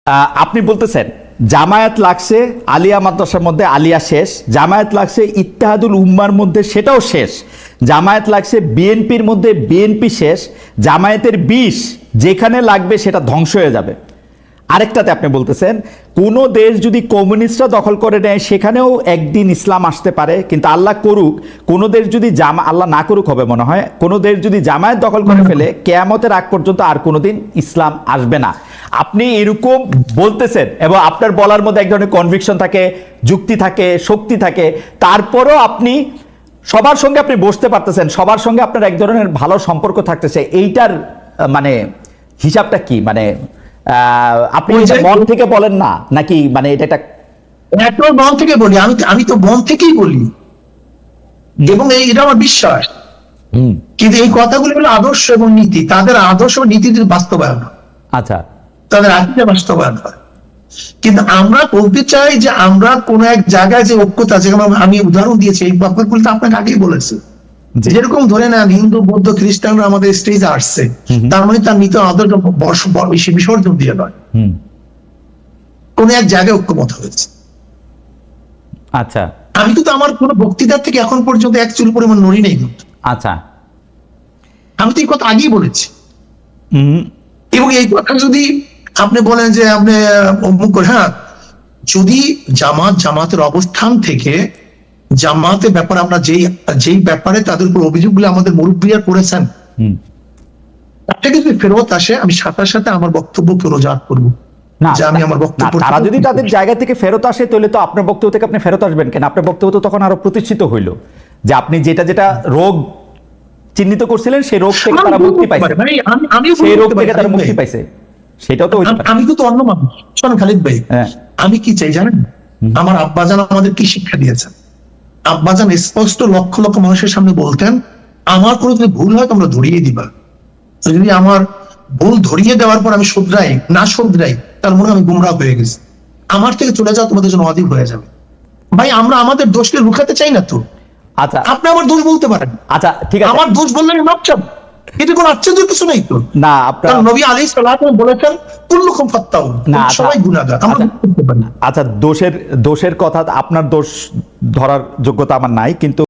আপনি বলতেছেন জামায়াত লাগছে আলিয়া মাদ্রাসার মধ্যে আলিয়া শেষ, জামায়াত লাগছে ইত্তেহাদুল উম্মার মধ্যে সেটাও শেষ, জামায়াত লাগছে বিএনপির মধ্যে বিএনপি শেষ, জামায়াতের বিষ যেখানে লাগবে সেটা ধ্বংস হয়ে যাবে। আরেকটাতে আপনি বলতেছেন কোনো দেশ যদি কমিউনিস্টরা দখল করে নেয় সেখানেও একদিন ইসলাম আসতে পারে, কিন্তু আল্লাহ করুক কোনো দেশ যদি আল্লাহ না করুক হবে মনে হয়, কোনো দেশ যদি জামায়াত দখল করে ফেলে কিয়ামতের আগ পর্যন্ত আর কোনোদিন ইসলাম আসবে না। আপনি এরকম বলতেছেন এবং আপনার বলার মধ্যে এক ধরনের কনভিকশন থাকে, যুক্তি থাকে, শক্তি থাকে, তারপরও আপনি সবার সঙ্গে আপনি বসতে পারতেছেন, সবার সঙ্গে আপনার এক ধরনের ভালো সম্পর্ক থাকতেছে, এইটার মানে হিসাবটা কি? মানে আপনি মন থেকে বলেন না নাকি মানে এটা একটা মন থেকে বলি? আমি তো মন থেকেই বলি এবং এটা আমার বিশ্বাস। কিন্তু এই কথাগুলো হলো আদর্শ এবং নীতি, তাদের আদর্শ নীতির বাস্তবায়ন, আচ্ছা তাদের আকিদা বাস্তবায়ন হয়। কিন্তু আমরা বলতে চাই যে আমরা কোন এক জায়গায় যে ঐক্যতা, যেমন আমি উদাহরণ দিয়েছি এই ব্যাপারগুলো তো আপনাকে আগেই বলেছি, যেরকম ধরে নেন হিন্দু বৌদ্ধ খ্রিস্টানরা আমাদের স্টেজে আসছে, তার মানে তার নীতি আদর্শ বিসর্জন দিয়ে নয়, কোন এক জায়গায় ঐক্যমত হয়েছে। আচ্ছা আমি তো আমার কোন বক্তৃতার থেকে এখন পর্যন্ত এক চুল পরিমাণ নড়ি নেই। আচ্ছা আমি তো এই কথা আগেই বলেছি। এবং এই কথা যদি আপনি বলেন যে আপনি অমুক করে, হ্যাঁ, যদি জামাতের অবস্থান থেকে জামাতের ব্যাপারে আমরা যেই ব্যাপারে তাদের উপর অভিযোগগুলো আমাদের মুরব্বীরা করেছেন তাকে যদি ফেরত আসে, আমি সাথে সাথে আমার বক্তব্যকে রোজাত করবো। না, তারা যদি তাদের জায়গা থেকে ফেরত আসে তাহলে তো আপনার বক্তব্য থেকে আপনি ফেরত আসবেন কেন? আপনার বক্তব্য তো তখন আরো প্রতিষ্ঠিত হইল যে আপনি যেটা রোগ চিহ্নিত করছিলেন সেই রোগ থেকে তারা মুক্তি পাইছে, সেই রোগ থেকে তারা মুক্তি পাইছে, সেটাও তো আমি তো অন্য মানুষ। শোনেন খালিদ ভাই, আমি কি চাই জানেন? আমার আব্বাজান আমাদের কি শিক্ষা দিয়েছেন? আব্বাজান স্পষ্ট লক্ষ লক্ষ মানুষের সামনে বলতেন, আমার কোনো যদি ভুল হয় তোমরা ধরিয়ে দিবা, যদি আমার ভুল ধরিয়ে দেওয়ার পর আমি না শুধরাই তার মনে আমি গুমরাহ হয়ে গেছি, আমার থেকে চলে যাও তোমাদের জন্য অধিক হয়ে যাবে। ভাই আমরা আমাদের দোষকে লুকাতে চাই না তো। আচ্ছা আপনি আমার দোষ বলতে পারেন, আচ্ছা ঠিক আছে, আমার দোষ বললে আমি মাপ চাব, এতে কোনো আশ্চর্যের কিছু নেই তো। না, আপনার নবী আলাইহিস সালাতু বলেছেন কুল্লুকুম ফাত্তাউন, সবাই গুনাহগার, আমরা করতে পারি না। আচ্ছা দোষের কথা, আপনার দোষ ধরার যোগ্যতা আমার নাই, কিন্তু